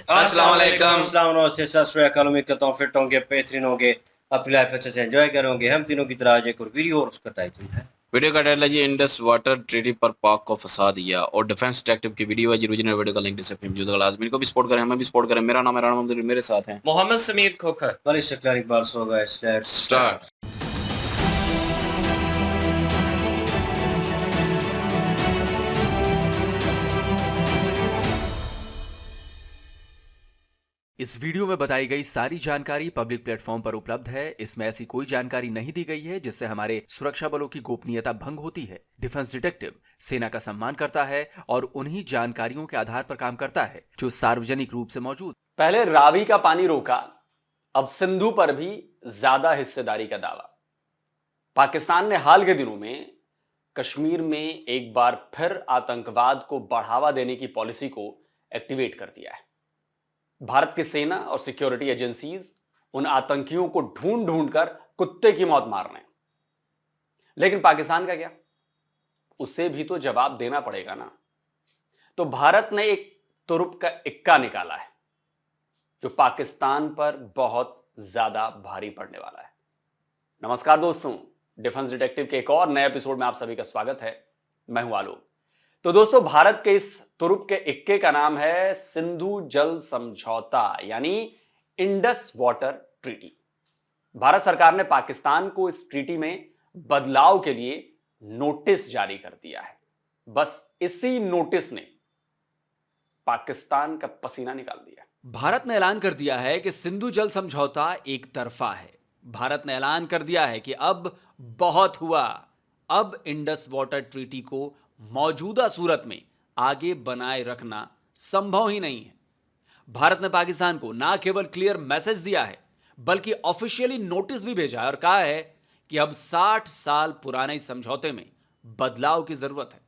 अस्सलाम वालेकुम। अस्सलाम नमस्ते सत श्री अकाल। उम्मीद करता हूँ फिट होंगे, बेहतरीन होंगे, अपनी लाइफ अच्छे से एंजॉय करोगे। हम तीनों की तरह आज एक और वीडियो और उसका टाइटल है वीडियो का टाइटल है जी इंडस वाटर ट्रीटी पर पाक को फंसा दिया और डिफेंस डिटेक्टिव की वीडियो है जी। ओरिजिनल वीडियो का लिंक डिस्क्रिप्शन में मौजूद है। लाजमी को भी सपोर्ट करें, हमें भी सपोर्ट करें। मेरा नाम है राणा मंदिर, मेरे साथ हैं मोहम्मद समीर खोखर। वाली शक्ल इकबाल सो गए। स्टार्ट। इस वीडियो में बताई गई सारी जानकारी पब्लिक प्लेटफॉर्म पर उपलब्ध है। इसमें ऐसी कोई जानकारी नहीं दी गई है जिससे हमारे सुरक्षा बलों की गोपनीयता भंग होती है। डिफेंस डिटेक्टिव सेना का सम्मान करता है और उन्हीं जानकारियों के आधार पर काम करता है जो सार्वजनिक रूप से मौजूद। पहले रावी का पानी रोका, अब सिंधु पर भी ज्यादा हिस्सेदारी का दावा। पाकिस्तान ने हाल के दिनों में कश्मीर में एक बार फिर आतंकवाद को बढ़ावा देने की पॉलिसी को एक्टिवेट कर दिया है। भारत की सेना और सिक्योरिटी एजेंसीज उन आतंकियों को ढूंढ ढूंढ कर कुत्ते की मौत मार रहे हैं। लेकिन पाकिस्तान का क्या? उसे भी तो जवाब देना पड़ेगा ना। तो भारत ने एक तुरुप का इक्का निकाला है जो पाकिस्तान पर बहुत ज्यादा भारी पड़ने वाला है। नमस्कार दोस्तों, डिफेंस डिटेक्टिव के एक और नए एपिसोड में आप सभी का स्वागत है। मैं हूं आलोक। तो दोस्तों, भारत के इस तुरुप के इक्के का नाम है सिंधु जल समझौता, यानी इंडस वाटर ट्रीटी। भारत सरकार ने पाकिस्तान को इस ट्रीटी में बदलाव के लिए नोटिस जारी कर दिया है। बस इसी नोटिस ने पाकिस्तान का पसीना निकाल दिया। भारत ने ऐलान कर दिया है कि सिंधु जल समझौता एक तरफा है। भारत ने ऐलान कर दिया है कि अब बहुत हुआ, अब इंडस वाटर ट्रीटी को मौजूदा सूरत में आगे बनाए रखना संभव ही नहीं है। भारत ने पाकिस्तान को ना केवल क्लियर मैसेज दिया है बल्कि ऑफिशियली नोटिस भी भेजा है और कहा है कि अब 60 साल पुराने इस समझौते में बदलाव की जरूरत है।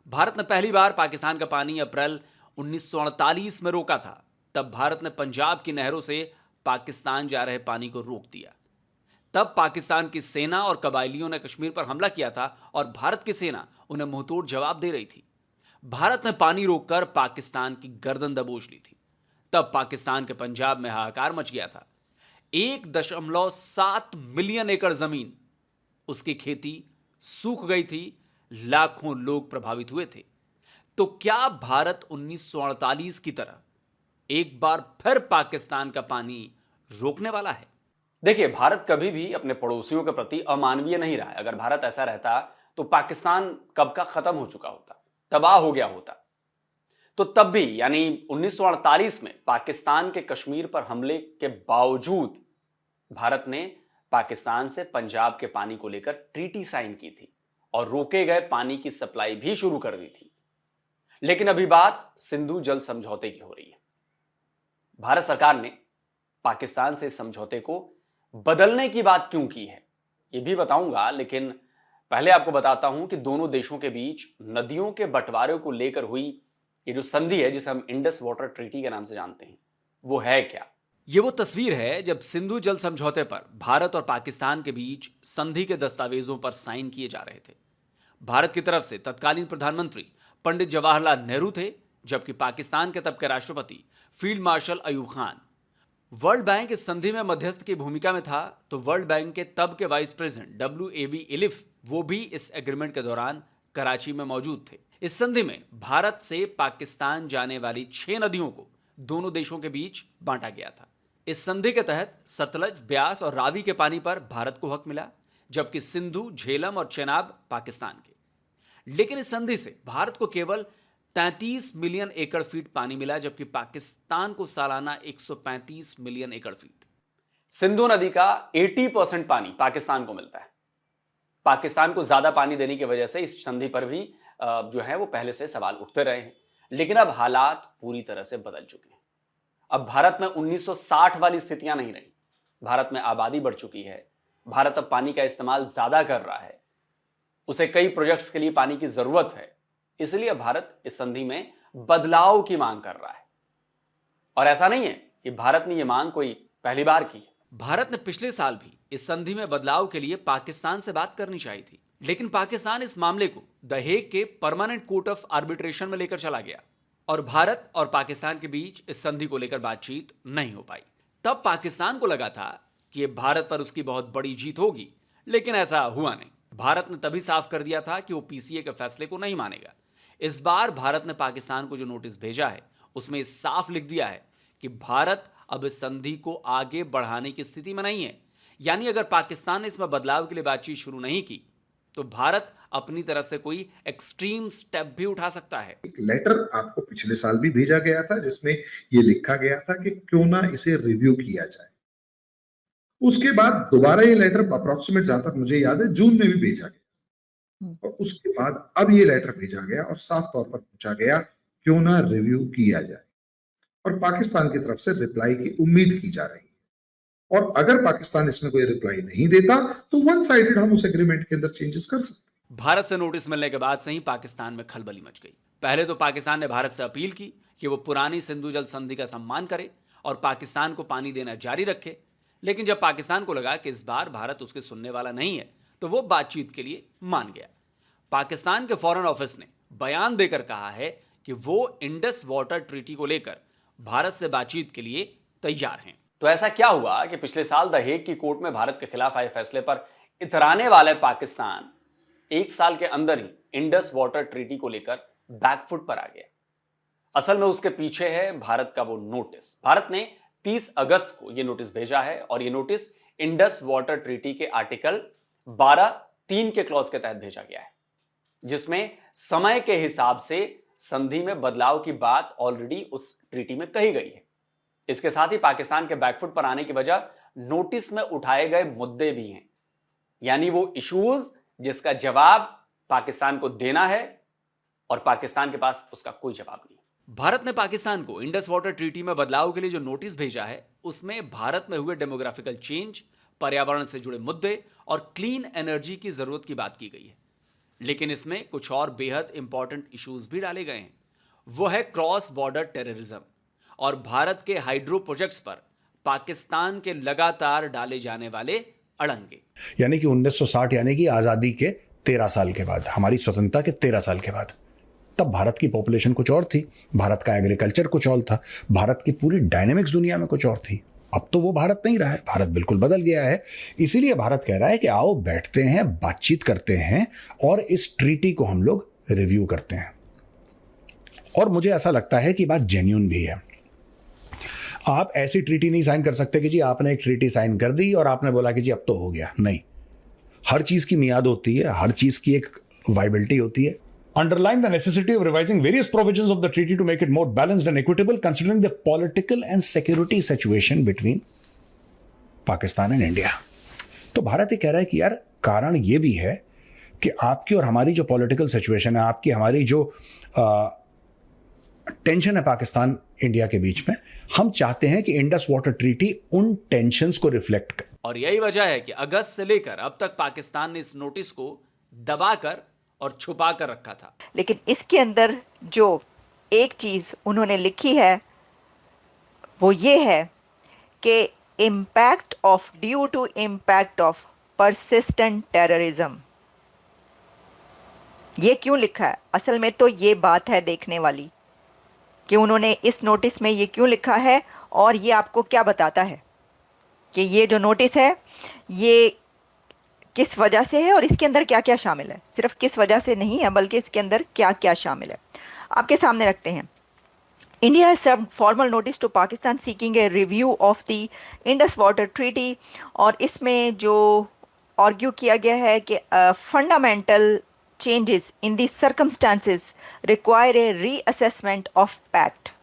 भारत ने पहली बार पाकिस्तान का पानी अप्रैल 1948 में रोका था। तब भारत ने पंजाब की नहरों से पाकिस्तान जा रहे पानी को रोक दिया। तब पाकिस्तान की सेना और कबायलियों ने कश्मीर पर हमला किया था और भारत की सेना उन्हें मुंहतोड़ जवाब दे रही थी। भारत ने पानी रोककर पाकिस्तान की गर्दन दबोच ली थी। तब पाकिस्तान के पंजाब में हाहाकार मच गया था। 1.7 मिलियन एकड़ जमीन, उसकी खेती सूख गई थी। लाखों लोग प्रभावित हुए थे। तो क्या भारत 1948 की तरह एक बार फिर पाकिस्तान का पानी रोकने वाला है? देखिए, भारत कभी भी अपने पड़ोसियों के प्रति अमानवीय नहीं रहा है। अगर भारत ऐसा रहता तो पाकिस्तान कब का खत्म हो चुका होता, तबाह हो गया होता। तो तब भी यानी 1948 में पाकिस्तान के कश्मीर पर हमले के बावजूद भारत ने पाकिस्तान से पंजाब के पानी को लेकर ट्रीटी साइन की थी और रोके गए पानी की सप्लाई भी शुरू कर दी थी। लेकिन अभी बात सिंधु जल समझौते की हो रही है। भारत सरकार ने पाकिस्तान से इस समझौते को बदलने की बात क्यों की है यह भी बताऊंगा, लेकिन पहले आपको बताता हूं कि दोनों देशों के बीच नदियों के बंटवारे को लेकर हुई ये जो संधि है, जिसे हम इंडस वाटर ट्रीटी के नाम से जानते हैं, वो है क्या? ये वो तस्वीर है जब सिंधु जल समझौते पर भारत और पाकिस्तान के बीच संधि के दस्तावेजों पर साइन किए जा रहे थे। भारत की तरफ से तत्कालीन प्रधानमंत्री पंडित जवाहरलाल नेहरू थे, जबकि पाकिस्तान के तब के राष्ट्रपति field marshal Ayub Khan. World bank इस संधि में मध्यस्थ की भूमिका में था, तो वर्ल्ड बैंक के तब के वाइस प्रेसिडेंट WAV इलिफ, वो भी इस एग्रीमेंट के दौरान कराची में मौजूद थे। इस संधि में भारत से पाकिस्तान जाने वाली 6 नदियों को दोनों देशों के बीच बांटा गया था। इस संधि के तहत सतलज, ब्यास और रावी के पानी पर भारत को हक मिला, जबकि सिंधु, झेलम और चेनाब पाकिस्तान के। लेकिन इस संधि से भारत को केवल 33 मिलियन एकड़ फीट पानी मिला, जबकि पाकिस्तान को सालाना 135 मिलियन एकड़ फीट। सिंधु नदी का 80% पानी पाकिस्तान को मिलता है। पाकिस्तान को ज्यादा पानी देने की वजह से इस संधि पर भी जो है वो पहले से सवाल उठते रहे हैं। लेकिन अब हालात पूरी तरह से बदल चुके हैं। अब भारत में 1960 वाली स्थितियां नहीं रही। भारत में आबादी बढ़ चुकी है। भारत अब पानी का इस्तेमाल ज्यादा कर रहा है। उसे कई प्रोजेक्ट्स के लिए पानी की जरूरत है। इसलिए भारत इस संधि में बदलाव की मांग कर रहा है। और ऐसा नहीं है कि भारत ने यह मांग कोई पहली बार की। भारत ने पिछले साल भी इस संधि में बदलाव के लिए पाकिस्तान से बात करनी चाहिए थी, लेकिन पाकिस्तान इस मामले को द हेग के परमानेंट कोर्ट ऑफ आर्बिट्रेशन में लेकर चला गया और भारत और पाकिस्तान के बीच इस संधि को लेकर बातचीत नहीं हो पाई। तब पाकिस्तान को लगा था कि ये भारत पर उसकी बहुत बड़ी जीत होगी, लेकिन ऐसा हुआ नहीं। भारत ने तभी साफ कर दिया था कि वो पीसीए के फैसले को नहीं मानेगा। इस बार भारत ने पाकिस्तान को जो नोटिस भेजा है उसमें साफ लिख दिया है कि भारत अब इस संधि को आगे बढ़ाने की स्थिति में नहीं है। यानी अगर पाकिस्तान ने इसमें बदलाव के लिए बातचीत शुरू नहीं की तो भारत अपनी तरफ से कोई एक्सट्रीम स्टेप भी उठा सकता है। एक लेटर आपको पिछले साल भी भेजा गया था जिसमें यह लिखा गया था कि क्यों ना इसे रिव्यू किया जाए। उसके बाद दोबारा ये लेटर अप्रोक्सीमेट जहां तक मुझे याद है जून में भी भेजा गया और उसके बाद अब ये लेटर भेजा गया और साफ तौर पर पूछा गया क्यों ना रिव्यू किया जाए और पाकिस्तान की तरफ से रिप्लाई की उम्मीद की जा रही है। और अगर पाकिस्तान इसमें कोई रिप्लाई नहीं देता तो वन साइडेड हम उस एग्रीमेंट के अंदर चेंजेस कर सकते। भारत से नोटिस मिलने के बाद से ही पाकिस्तान में खलबली मच गई। पहले तो पाकिस्तान ने भारत से अपील की कि वो पुरानी सिंधु जल संधि का सम्मान करे और पाकिस्तान को पानी देना जारी रखे, लेकिन जब पाकिस्तान को लगा कि इस बार भारत उसके सुनने वाला नहीं है तो वो बातचीत के लिए मान गया। पाकिस्तान के फॉरेन ऑफिस ने बयान देकर कहा है कि वो इंडस वाटर ट्रीटी को लेकर भारत से बातचीत के लिए तैयार हैं। तो ऐसा क्या हुआ कि पिछले साल द हेग की कोर्ट में भारत के खिलाफ आए फैसले पर इतराने वाले पाकिस्तान एक साल के अंदर ही इंडस वाटर ट्रीटी को लेकर बैकफुट पर आ गया। असल में उसके पीछे है भारत का वो नोटिस। भारत ने 30 अगस्त को यह नोटिस भेजा है और यह नोटिस इंडस वाटर ट्रीटी के आर्टिकल 12(3) के क्लॉज के तहत भेजा गया है, जिसमें समय के हिसाब से संधि में बदलाव की बात ऑलरेडी उस ट्रीटी में कही गई है। इसके साथ ही पाकिस्तान के बैकफुट पर आने की वजह नोटिस में उठाए गए मुद्दे भी हैं, यानी वो इश्यूज जिसका जवाब पाकिस्तान को देना है और पाकिस्तान के पास उसका कोई जवाब नहीं। भारत ने पाकिस्तान को इंडस वाटर ट्रीटी में बदलाव के लिए जो नोटिस भेजा है उसमें भारत में हुए डेमोग्राफिकल चेंज, पर्यावरण से जुड़े मुद्दे और क्लीन एनर्जी की जरूरत की बात की गई है, लेकिन इसमें कुछ और बेहद इंपॉर्टेंट इश्यूज भी डाले गए हैं। वो है क्रॉस बॉर्डर टेररिज्म और भारत के हाइड्रो प्रोजेक्ट्स पर पाकिस्तान के लगातार डाले जाने वाले अड़ंगे। यानी कि 1960 यानी कि आज़ादी के 13 साल के बाद, हमारी स्वतंत्रता के 13 साल के बाद, तब भारत की पॉपुलेशन कुछ और थी, भारत का एग्रीकल्चर कुछ और था, भारत की पूरी डायनेमिक्स दुनिया में कुछ और थी। अब तो वो भारत नहीं रहा है, भारत बिल्कुल बदल गया है। इसीलिए भारत कह रहा है कि आओ बैठते हैं, बातचीत करते हैं और इस ट्रीटी को हम लोग रिव्यू करते हैं। और मुझे ऐसा लगता है कि बात जेन्युइन भी है। आप ऐसी ट्रीटी नहीं साइन कर सकते कि जी आपने एक ट्रीटी साइन कर दी और आपने बोला कि जी अब तो हो गया। नहीं, हर चीज की मियाद होती है, हर चीज की एक वाइबिलिटी होती है। Underline the necessity of revising various provisions of the treaty to make it more balanced and equitable, considering the political and security situation between Pakistan and India. तो भारत ये कह रहा है कि यार कारण ये भी है कि आपकी और हमारी जो पॉलिटिकल सिचुएशन है, आपकी हमारी जो टेंशन है पाकिस्तान इंडिया के बीच में, हम चाहते हैं कि इंडस वाटर ट्रीटी उन टेंशन्स को रिफ्लेक्ट करे। और यही वजह है कि अगस्त से लेकर अब तक पाकिस्तान ने इस नोटिस को दबाकर और छुपा कर रखा था। लेकिन इसके अंदर जो एक चीज उन्होंने लिखी है वो ये है कि due to impact of persistent terrorism. ये क्यों लिखा है? असल में तो ये बात है देखने वाली कि उन्होंने इस नोटिस में ये क्यों लिखा है और ये आपको क्या बताता है कि ये जो नोटिस है ये किस वजह से है और इसके अंदर क्या क्या शामिल है। सिर्फ किस वजह से नहीं है बल्कि इसके अंदर क्या क्या शामिल है आपके सामने रखते हैं। India has served formal notice to Pakistan seeking a review of the Indus water treaty, और इसमें जो आर्ग्यू किया गया है कि fundamental changes in the circumstances require a reassessment of pact.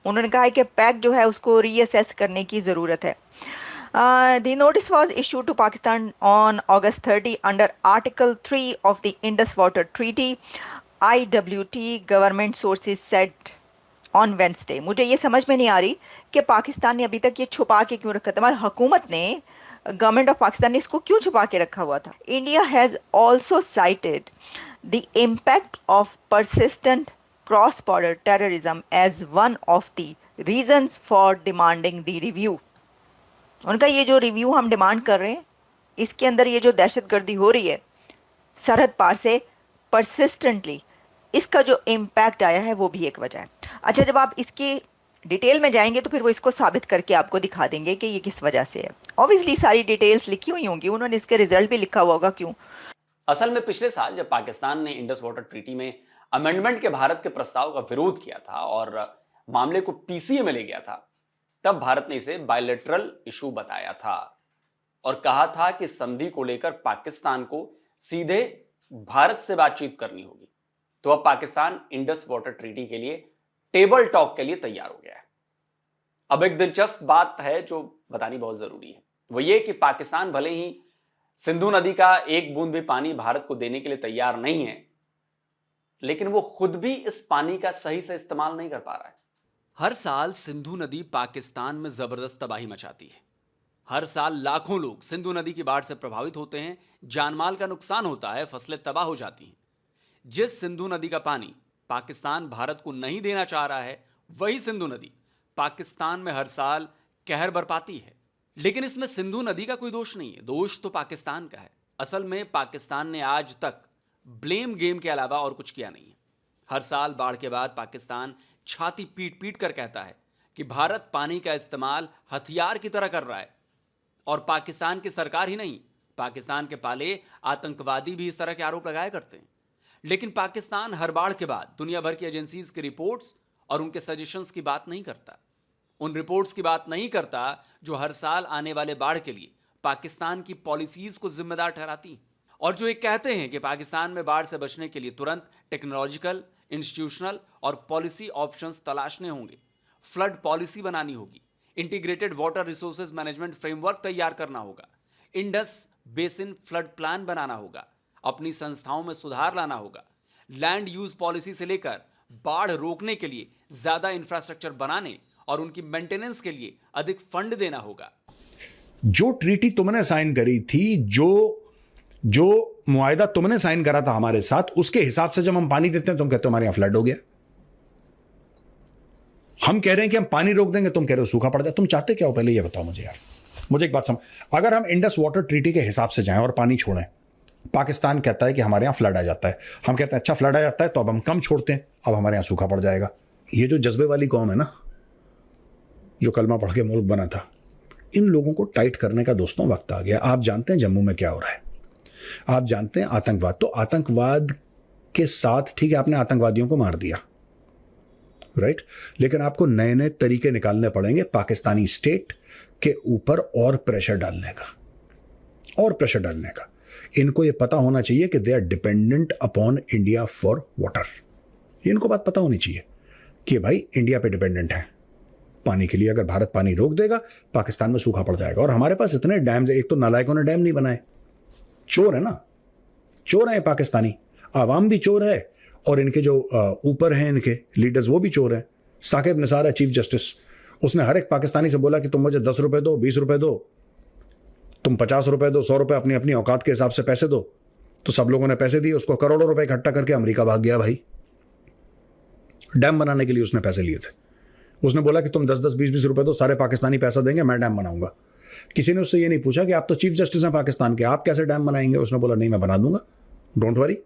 उन्होंने कहा है कि पैक्ट जो है उसको रीअसेस करने की ज़रूरत है। The notice was issued to Pakistan on August 30 under Article 3 of the Indus Water Treaty, IWT government sources said on Wednesday. मुझे ये समझ में नहीं आ रही कि पाकिस्तान ने अभी तक ये छुपा के क्यों रखा था। हमारी हुकूमत ने, गवर्नमेंट ऑफ पाकिस्तान ने इसको क्यों छुपा के रखा हुआ था? India has also cited the impact of persistent cross-border terrorism as one of the reasons for demanding the review. उनका ये जो रिव्यू हम डिमांड कर रहे हैं इसके अंदर ये जो दहशतगर्दी हो रही है सरहद पार से परसिस्टेंटली, इसका जो इम्पैक्ट आया है वो भी एक वजह है। अच्छा, जब आप इसकी डिटेल में जाएंगे तो फिर वो इसको साबित करके आपको दिखा देंगे कि ये किस वजह से है। ऑब्वियसली सारी डिटेल्स लिखी हुई होंगी, उन्होंने इसके रिजल्ट भी लिखा हुआ होगा। क्यों? असल में पिछले साल जब पाकिस्तान ने इंडस वाटर ट्रीटी में अमेंडमेंट के भारत के प्रस्ताव का विरोध किया था और मामले को पीसीए में ले गया था, तब भारत ने इसे बायलैटरल इशू बताया था और कहा था कि संधि को लेकर पाकिस्तान को सीधे भारत से बातचीत करनी होगी। तो अब पाकिस्तान इंडस वाटर ट्रीटी के लिए टेबल टॉक के लिए तैयार हो गया है। अब एक दिलचस्प बात है जो बतानी बहुत जरूरी है, वो ये कि पाकिस्तान भले ही सिंधु नदी का एक बूंद भी पानी भारत को देने के लिए तैयार नहीं है, लेकिन वो खुद भी इस पानी का सही से इस्तेमाल नहीं कर पा रहा है। हर साल सिंधु नदी पाकिस्तान में जबरदस्त तबाही मचाती है। हर साल लाखों लोग सिंधु नदी की बाढ़ से प्रभावित होते हैं, जानमाल का नुकसान होता है, फसलें तबाह हो जाती हैं। जिस सिंधु नदी का पानी पाकिस्तान भारत को नहीं देना चाह रहा है, वही सिंधु नदी पाकिस्तान में हर साल कहर बरपाती है। लेकिन इसमें सिंधु नदी का कोई दोष नहीं है, दोष तो पाकिस्तान का है। असल में पाकिस्तान ने आज तक ब्लेम गेम के अलावा और कुछ किया नहीं है। हर साल बाढ़ के बाद पाकिस्तान छाती पीट पीट कर कहता है कि भारत पानी का इस्तेमाल हथियार की तरह कर रहा है, और पाकिस्तान की सरकार ही नहीं, पाकिस्तान के पाले आतंकवादी भी इस तरह के आरोप लगाया करते हैं। लेकिन पाकिस्तान हर बाढ़ के बाद दुनिया भर की एजेंसीज की रिपोर्ट्स और उनके सजेशंस की बात नहीं करता। उन रिपोर्ट्स की बात नहीं करता जो हर साल आने वाले बाढ़ के लिए पाकिस्तान की पॉलिसीज को जिम्मेदार ठहराती हैं, और जो ये कहते हैं कि पाकिस्तान में बाढ़ से बचने के लिए तुरंत टेक्नोलॉजिकल, इंस्टीट्यूशनल और पॉलिसी ऑप्शंस तलाशने होंगे, फ्लड पॉलिसी बनानी होगी, integrated water resources management framework तैयार करना होगा, इंडस बेसिन फ्लड प्लान बनाना होगा, अपनी संस्थाओं में सुधार लाना होगा, लैंड यूज पॉलिसी से लेकर बाढ़ रोकने के लिए ज्यादा इंफ्रास्ट्रक्चर बनाने और उनकी मेंटेनेंस के लिए अधिक फंड देना होगा। जो ट्रीटी तुमने साइन करी थी, जो मुआयदा तुमने साइन करा था हमारे साथ, उसके हिसाब से जब हम पानी देते हैं तुम कहते हो हमारे यहां फ्लड हो गया। हम कह रहे हैं कि हम पानी रोक देंगे, तुम कह रहे हो सूखा पड़ जाए। तुम चाहते क्या हो पहले ये बताओ मुझे यार। मुझे एक बात समझ, अगर हम इंडस वाटर ट्रीटी के हिसाब से जाएं और पानी छोड़ें, पाकिस्तान कहता है कि हमारे यहां फ्लड आ जाता है, हम कहते हैं अच्छा फ्लड आ जाता है तो अब हम कम छोड़ते हैं, अब हमारे यहां सूखा पड़ जाएगा। ये जो जज्बे वाली कौम है ना, जो कलमा पढ़ के मुल्क बना था, इन लोगों को टाइट करने का दोस्तों वक्त आ गया। आप जानते हैं जम्मू में क्या हो रहा है, आप जानते हैं आतंकवाद, तो आतंकवाद के साथ ठीक है आपने आतंकवादियों को मार दिया, राइट, लेकिन आपको नए नए तरीके निकालने पड़ेंगे पाकिस्तानी स्टेट के ऊपर और प्रेशर डालने का। इनको ये पता होना चाहिए कि they are dependent upon India for water. इनको बात पता होनी चाहिए कि भाई इंडिया पे डिपेंडेंट है पानी के लिए। अगर भारत पानी रोक देगा पाकिस्तान में सूखा पड़ जाएगा। और हमारे पास इतने डैम्स, एक तो नालायकों ने डैम नहीं बनाए, चोर है ना, चोर है पाकिस्तानी, आवाम भी चोर है और इनके जो ऊपर हैं इनके लीडर्स वो भी चोर हैं। साकिब निसार है चीफ जस्टिस, उसने हर एक पाकिस्तानी से बोला कि तुम मुझे 10 रुपए दो, 20 रुपए दो, तुम 50 रुपए दो, 100 रुपए अपनी अपनी औकात के हिसाब से पैसे दो। तो सब लोगों ने पैसे दिए, उसको करोड़ों रुपए इकट्ठा करके अमेरिका भाग गया भाई। डैम बनाने के लिए उसने पैसे लिए थे। उसने बोला कि तुम 10-10, 20-20 रुपए दो, सारे पाकिस्तानी पैसा देंगे, मैं डैम बनाऊंगा। किसी ने उससे ये नहीं पूछा कि आप तो चीफ जस्टिस हैं पाकिस्तान के, आप कैसे डैम बनाएंगे। उसने बोला नहीं मैं बना दूंगा, डोंट वरी।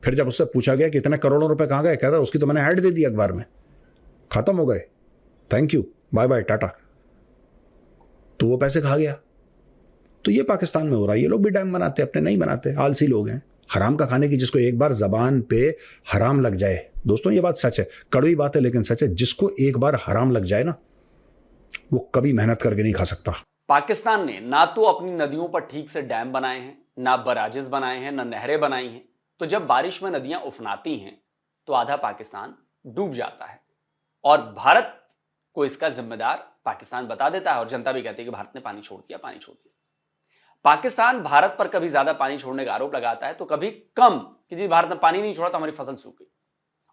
फिर जब उससे पूछा गया कि इतने करोड़ों रुपए कहाँ गए, कह रहा उसकी तो मैंने ऐड दे दी अखबार में, खत्म हो गए, thank you, bye bye, tata. तो वो पैसे खा गया। तो ये पाकिस्तान में हो रहा है। ये लोग भी डैम बनाते, अपने नहीं बनाते, आलसी लोग हैं। हराम का खाने की, जिसको एक बार जबान पे हराम लग जाए, दोस्तों ये बात सच है, कड़वी बात है लेकिन सच है, जिसको एक बार हराम लग जाए ना, वो कभी मेहनत करके नहीं खा सकता। पाकिस्तान ने ना तो अपनी नदियों पर ठीक से डैम बनाए हैं, ना बराजेस बनाए हैं, ना नहरें बनाई हैं। तो जब बारिश में नदियां उफनाती हैं तो आधा पाकिस्तान डूब जाता है और भारत को इसका जिम्मेदार पाकिस्तान बता देता है और जनता भी कहती है कि भारत ने पानी छोड़ दिया, पानी छोड़ दिया। पाकिस्तान भारत पर कभी ज्यादा पानी छोड़ने का आरोप लगाता है तो कभी कम कि जी भारत ने पानी नहीं छोड़ा तो हमारी फसल सूख गई।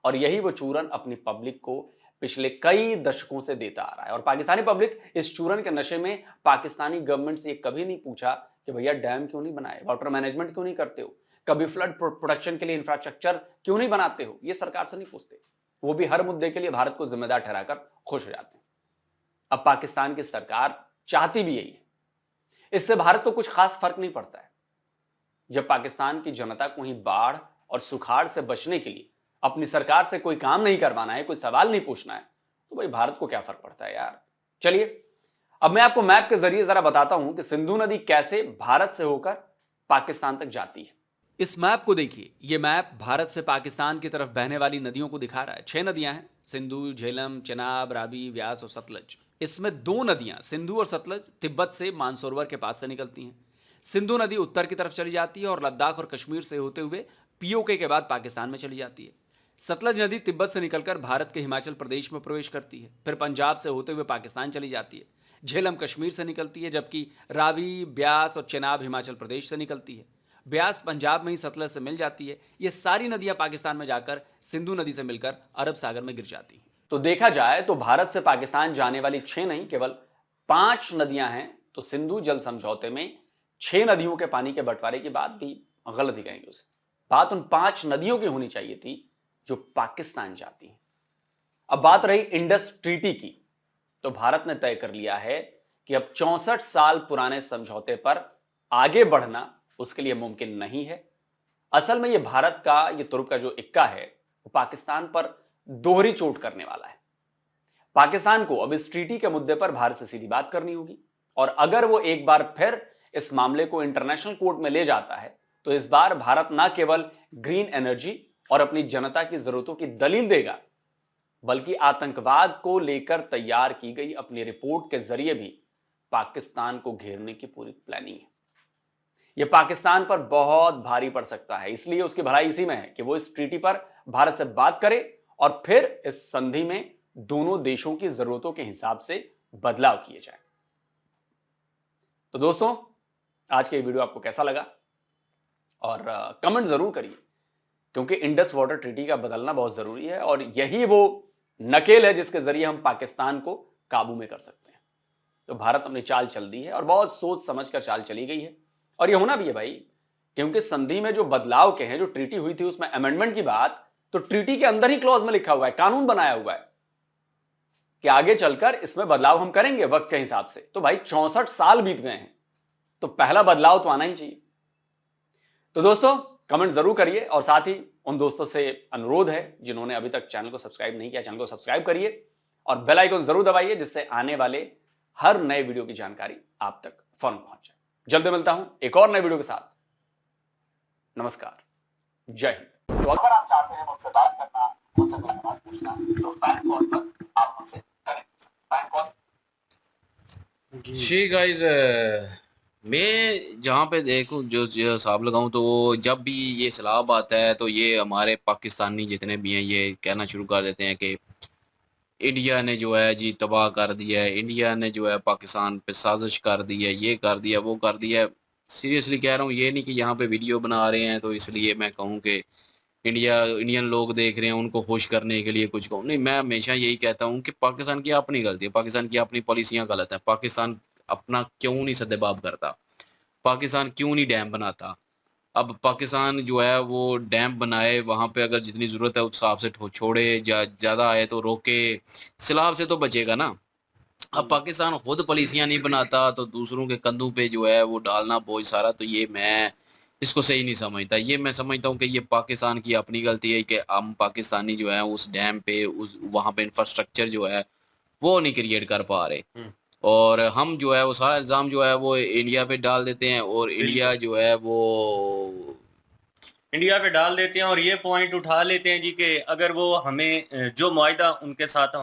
और यही वो चूरन अपनी पब्लिक को पिछले कई दशकों से देता आ रहा है। और पाकिस्तानी पब्लिक इस चूरन के नशे में पाकिस्तानी गवर्नमेंट से कभी नहीं पूछा कि भैया डैम क्यों नहीं बनाए, वाटर मैनेजमेंट क्यों नहीं करते हो, कभी फ्लड प्रोटेक्शन के लिए इंफ्रास्ट्रक्चर क्यों नहीं बनाते हो। ये सरकार से नहीं पूछते, वो भी हर मुद्दे के लिए भारत को जिम्मेदार ठहराकर खुश हो जाते हैं। अब पाकिस्तान की सरकार चाहती भी यही है। इससे भारत को कुछ खास फर्क नहीं पड़ता है। जब पाकिस्तान की जनता को ही बाढ़ और सुखाड़ से बचने के लिए अपनी सरकार से कोई काम नहीं करवाना है, कोई सवाल नहीं पूछना है, तो भाई भारत को क्या फर्क पड़ता है यार। चलिए अब मैं आपको मैप के जरिए जरा बताता हूं कि सिंधु नदी कैसे भारत से होकर पाकिस्तान तक जाती है। इस मैप को देखिए, ये मैप भारत से पाकिस्तान की तरफ बहने वाली नदियों को दिखा रहा है। 6 नदियां हैं, सिंधु, झेलम, चेनाब, रावी, व्यास और सतलज। इसमें 2 नदियां, सिंधु और सतलज, तिब्बत से मानसरोवर के पास से निकलती हैं। सिंधु नदी उत्तर की तरफ चली जाती है और लद्दाख और कश्मीर से होते हुए पीओके के बाद पाकिस्तान में चली जाती है। सतलज नदी तिब्बत से निकलकर भारत के हिमाचल प्रदेश में प्रवेश करती है, फिर पंजाब से होते हुए पाकिस्तान चली जाती है। झेलम कश्मीर से निकलती है, जबकि रावी, ब्यास और चेनाब हिमाचल प्रदेश से निकलती है। ब्यास पंजाब में ही सतलज से मिल जाती है। ये सारी नदियां पाकिस्तान में जाकर सिंधु नदी से मिलकर अरब सागर में गिर जाती हैं। तो देखा जाए तो भारत से पाकिस्तान जाने वाली 6 नहीं केवल 5 नदियां हैं। तो सिंधु जल समझौते में 6 नदियों के पानी के बंटवारे की बात भी गलत ही कहेंगे उसे। बात उन 5 नदियों की होनी चाहिए थी जो पाकिस्तान जाती हैं। अब बात रही इंडस ट्रीटी की, तो भारत ने तय कर लिया है कि अब 64 साल पुराने समझौते पर आगे बढ़ना उसके लिए मुमकिन नहीं है। असल में ये भारत का ये तुर्क का जो इक्का है वो पाकिस्तान पर दोहरी चोट करने वाला है। पाकिस्तान को अब इस ट्रीटी के मुद्दे पर भारत से सीधी बात करनी होगी, और अगर वो एक बार फिर इस मामले को इंटरनेशनल कोर्ट में ले जाता है तो इस बार भारत न केवल ग्रीन एनर्जी और अपनी जनता की जरूरतों की दलील देगा, बल्कि आतंकवाद को लेकर तैयार की गई अपनी रिपोर्ट के जरिए भी पाकिस्तान को घेरने की पूरी प्लानिंग है। यह पाकिस्तान पर बहुत भारी पड़ सकता है, इसलिए उसकी भलाई इसी में है कि वो इस ट्रीटी पर भारत से बात करे और फिर इस संधि में दोनों देशों की जरूरतों के हिसाब से बदलाव किए जाए। तो दोस्तों, आज का ये वीडियो आपको कैसा लगा और कमेंट जरूर करिए, क्योंकि इंडस वाटर ट्रीटी का बदलना बहुत जरूरी है और यही वो नकेल है जिसके जरिए हम पाकिस्तान को काबू में कर सकते हैं। तो भारत अपनी चाल चल दी है और बहुत सोच समझकर चाल चली गई है, और ये होना भी है भाई, क्योंकि संधि में जो बदलाव के हैं, जो ट्रीटी हुई थी उसमें अमेंडमेंट की बात तो ट्रीटी के अंदर ही क्लॉज में लिखा हुआ है, कानून बनाया हुआ है कि आगे चलकर इसमें बदलाव हम करेंगे वक्त के हिसाब से। तो भाई 64 साल बीत गए हैं, तो पहला बदलाव तो आना ही चाहिए। तो दोस्तों, कमेंट जरूर करिए, और साथ ही उन दोस्तों से अनुरोध है जिन्होंने अभी तक चैनल को सब्सक्राइब नहीं किया, चैनल को सब्सक्राइब करिए और बेल आइकन जरूर दबाइए, जिससे आने वाले हर नए वीडियो की जानकारी आप तक फौरन पहुंच जाए। जल्द मिलता हूं एक और नए वीडियो के साथ। नमस्कार, जय हिंद। तो अगर आप चाहते हैं मुझसे बात करना, मुझसे कोई सवाल पूछना, तो फैन कॉल पर आप मुझसे कनेक्ट। फैन कॉल जी गाइस, मैं जहाँ पे देखूँ जो हिसाब लगाऊँ तो जब भी ये सैलाब आता है तो ये हमारे पाकिस्तानी जितने भी हैं ये कहना शुरू कर देते हैं कि इंडिया ने जो है जी तबाह कर दिया है, इंडिया ने जो है पाकिस्तान पे साजिश कर दी है, ये कर दिया, वो कर दिया। सीरियसली कह रहा हूँ, ये नहीं कि यहाँ पे वीडियो बना रहे हैं तो इसलिए मैं कहूँ कि इंडियन लोग देख रहे हैं उनको खुश करने के लिए कुछ कहूँ। नहीं, मैं हमेशा यही कहता हूँ कि पाकिस्तान की अपनी गलती है, पाकिस्तान की अपनी पॉलिसियाँ गलत है। पाकिस्तान अपना क्यों नहीं सद्देबाब करता, पाकिस्तान क्यों नहीं डैम बनाता। अब पाकिस्तान जो है वो डैम बनाए, वहाँ पे अगर जितनी ज़रूरत है उस हिसाब से छोड़े, ज़्यादा आए तो रोके, सैलाब से तो बचेगा ना। अब पाकिस्तान खुद पॉलिसियाँ नहीं बनाता तो दूसरों के कंधों पे जो है वो डालना बोझ सारा, तो ये मैं इसको सही नहीं समझता। ये मैं समझता हूँ कि ये पाकिस्तान की अपनी गलती है कि हम पाकिस्तानी जो है उस डैम पे उस वहाँ पे इंफ्रास्ट्रक्चर जो है वो नहीं क्रिएट कर पा रहे, और हम जो है वो सारा इल्ज़ाम जो है वो इंडिया पे डाल देते हैं, और इंडिया जो है वो इंडिया पे डाल देते हैं और ये पॉइंट उठा लेते हैं जी कि अगर वो हमें जो मुआहदा उनके साथ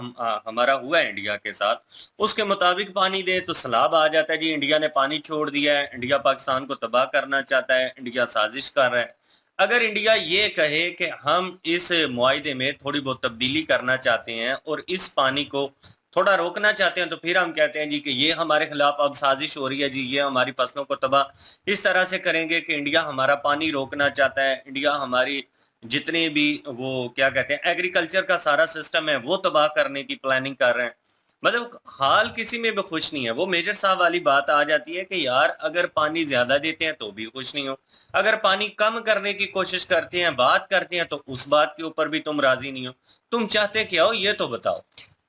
हमारा हुआ है इंडिया के साथ उसके मुताबिक पानी दे तो सैलाब आ जाता है जी। इंडिया ने पानी छोड़ दिया है, इंडिया पाकिस्तान को तबाह करना चाहता है, इंडिया साजिश कर रहा है। अगर इंडिया ये कहे कि हम इस मुआहदे में थोड़ी बहुत तब्दीली करना चाहते हैं और इस पानी को थोड़ा रोकना चाहते हैं, तो फिर हम कहते हैं जी कि ये हमारे खिलाफ अब साजिश हो रही है जी, ये हमारी फसलों को तबाह इस तरह से करेंगे कि इंडिया हमारा पानी रोकना चाहता है, इंडिया हमारी जितने भी वो क्या कहते हैं एग्रीकल्चर का सारा सिस्टम है वो तबाह करने की प्लानिंग कर रहे हैं। मतलब हाल किसी में भी खुश नहीं है। वो मेजर साहब वाली बात आ जाती है कि यार अगर पानी ज्यादा देते हैं तो भी खुश नहीं हो, अगर पानी कम करने की कोशिश करते हैं, बात करते हैं, तो उस बात के ऊपर भी तुम राजी नहीं हो। तुम चाहते क्या हो ये तो बताओ।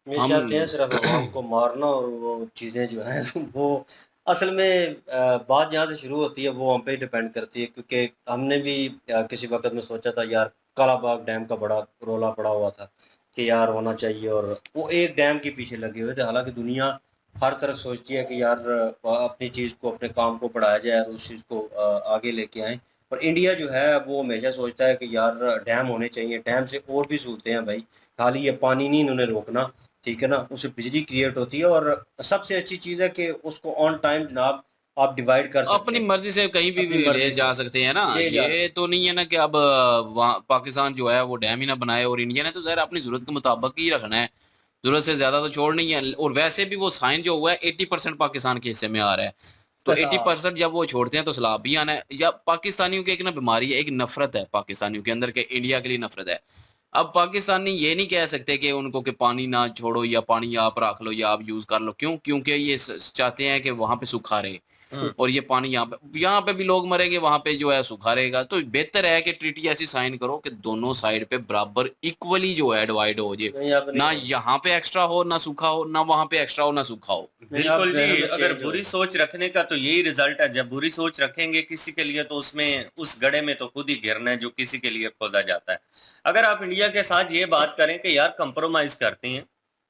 ये चाहते हैं सिर्फ आवाम को मारना, और वो चीज़ें जो हैं वो असल में बात जहाँ से शुरू होती है वो हम पे ही डिपेंड करती है, क्योंकि हमने भी किसी वक्त में सोचा था यार कालाबाग डैम का बड़ा रोला पड़ा हुआ था कि यार होना चाहिए, और वो एक डैम के पीछे लगे हुए थे। हालांकि दुनिया हर तरफ सोचती है कि यार अपनी चीज़ को, अपने काम को बढ़ाया जाए और उस चीज़ को आगे लेके आए, पर इंडिया जो है वो हमेशा सोचता है कि यार डैम होने चाहिए, डैम से और भी सहूलतें हैं भाई, खाली ये पानी नहीं इन्होंने रोकना, ठीक है ना, उससे बिजली क्रिएट होती है, और सबसे अच्छी चीज़ है कि उसको ऑन टाइम जनाब आप डिवाइड कर सकते अपनी हैं मर्जी से कहीं भी अपनी ले मर्जी जा से। सकते हैं ना। ले जा ये तो नहीं है ना कि अब पाकिस्तान जो है वो डैम ही ना बनाए, और इंडिया ने तो ज़ाहिर अपनी जरूरत के मुताबिक ही रखना है, जरूरत से ज्यादा तो छोड़ नहीं है। और वैसे भी वो साइन जो हुआ है 80% पाकिस्तान के हिस्से में आ रहा है, तो 80% जब वो छोड़ते हैं तो सैलाब भी आना है। या पाकिस्तानियों की एक ना बीमारी है, एक नफरत है पाकिस्तानियों के अंदर के इंडिया के लिए नफरत है। अब पाकिस्तानी ये नहीं कह सकते कि उनको कि पानी ना छोड़ो या पानी आप रख लो या आप यूज कर लो, क्यों? क्योंकि ये चाहते हैं कि वहां पे सूखा रहे, और ये पानी यहाँ पे भी लोग मरेंगे, वहां पे जो है सूखा रहेगा। तो बेहतर है कि ट्रीटी ऐसी साइन करो कि दोनों साइड पे बराबर इक्वली जो है डिवाइड हो जाए, नहीं, आप ना नहीं यहाँ पे एक्स्ट्रा हो ना सूखा हो, ना वहां पे एक्स्ट्रा हो ना सूखा हो। नहीं, आप बिल्कुल जहनों जी, में अगर चेंज बुरी होगा। सोच रखने का तो यही रिजल्ट है। जब बुरी सोच रखेंगे किसी के लिए तो उसमें उस गड्ढे में तो खुद ही गिरना है जो किसी के लिए खोदा जाता है। अगर आप इंडिया के साथ ये बात करें कि यार कंप्रोमाइज करते हैं,